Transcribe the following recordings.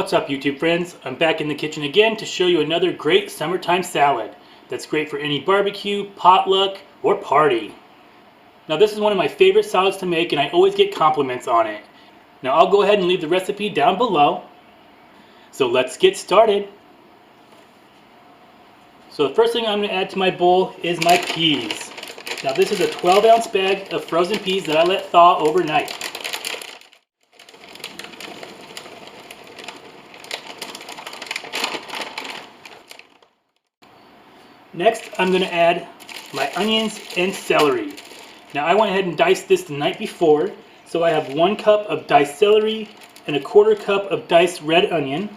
What's up, YouTube friends? I'm back in the kitchen again to show you another great summertime salad that's great for any barbecue, potluck, or party. Now this is one of my favorite salads to make and I always get compliments on it. Now I'll go ahead and leave the recipe down below. So let's get started. So the first thing I'm going to add to my bowl is my peas. Now this is a 12-ounce bag of frozen peas that I let thaw overnight. Next, I'm going to add my onions and celery. Now I went ahead and diced this the night before, so I have 1 cup of diced celery and 1/4 cup of diced red onion.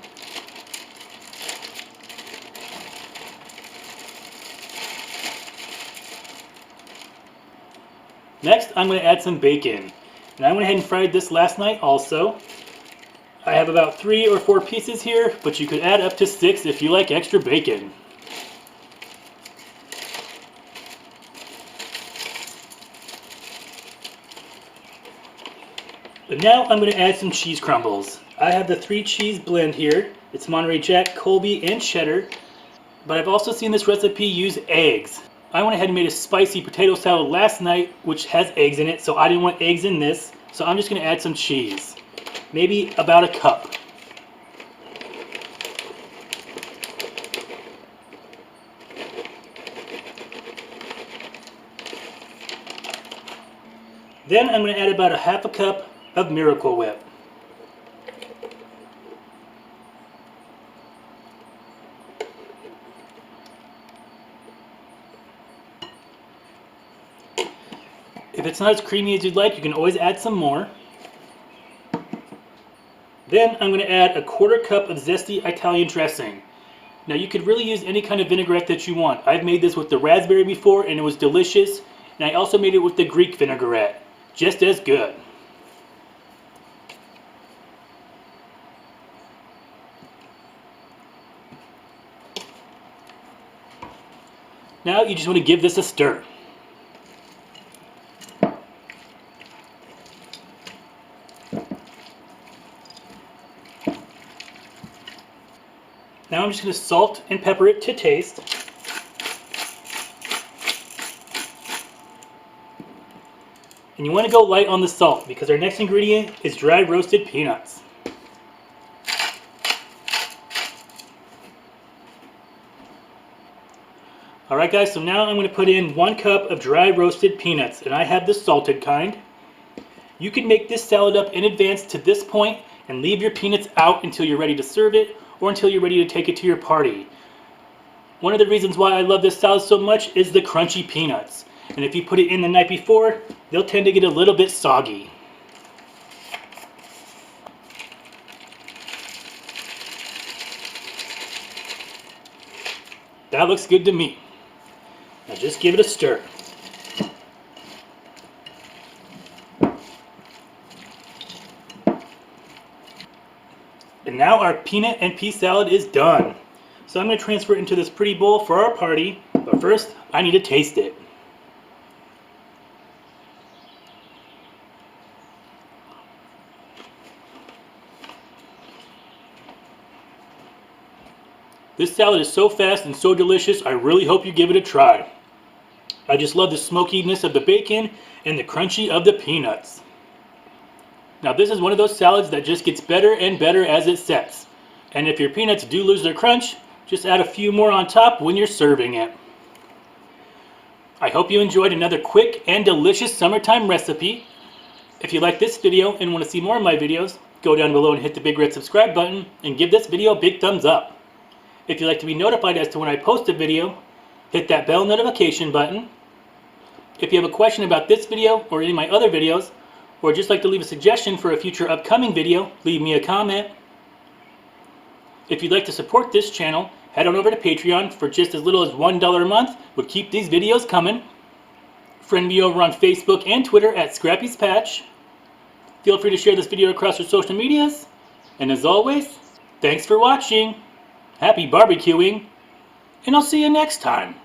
Next, I'm going to add some bacon. And I went ahead and fried this last night also. I have about 3 or 4 pieces here, but you could add up to 6 if you like extra bacon. But now I'm going to add some cheese crumbles. I have the 3 cheese blend here. It's Monterey Jack, Colby, and cheddar. But I've also seen this recipe use eggs. I went ahead and made a spicy potato salad last night, which has eggs in it, so I didn't want eggs in this. So I'm just going to add some cheese. Maybe about 1 cup. Then I'm going to add about 1/2 cup of Miracle Whip. If it's not as creamy as you'd like, you can always add some more. Then I'm going to add 1/4 cup of Zesty Italian dressing. Now you could really use any kind of vinaigrette that you want. I've made this with the raspberry before and it was delicious. And I also made it with the Greek vinaigrette. Just as good. Now you just want to give this a stir. Now I'm just going to salt and pepper it to taste. And you want to go light on the salt because our next ingredient is dry roasted peanuts. Alright guys, so now I'm going to put in 1 cup of dry roasted peanuts, and I have the salted kind. You can make this salad up in advance to this point and leave your peanuts out until you're ready to serve it or until you're ready to take it to your party. One of the reasons why I love this salad so much is the crunchy peanuts. And if you put it in the night before, they'll tend to get a little bit soggy. That looks good to me. Now just give it a stir. And now our peanut and pea salad is done. So I'm going to transfer it into this pretty bowl for our party. But first, I need to taste it. This salad is so fast and so delicious, I really hope you give it a try. I just love the smokiness of the bacon and the crunchy of the peanuts. Now this is one of those salads that just gets better and better as it sets. And if your peanuts do lose their crunch, just add a few more on top when you're serving it. I hope you enjoyed another quick and delicious summertime recipe. If you like this video and want to see more of my videos, go down below and hit the big red subscribe button and give this video a big thumbs up. If you'd like to be notified as to when I post a video, hit that bell notification button. If you have a question about this video or any of my other videos, or just like to leave a suggestion for a future upcoming video, leave me a comment. If you'd like to support this channel, head on over to Patreon for just as little as $1 a month would keep these videos coming. Friend me over on Facebook and Twitter at Scrappy's Patch. Feel free to share this video across your social medias. And as always, thanks for watching. Happy barbecuing, and I'll see you next time.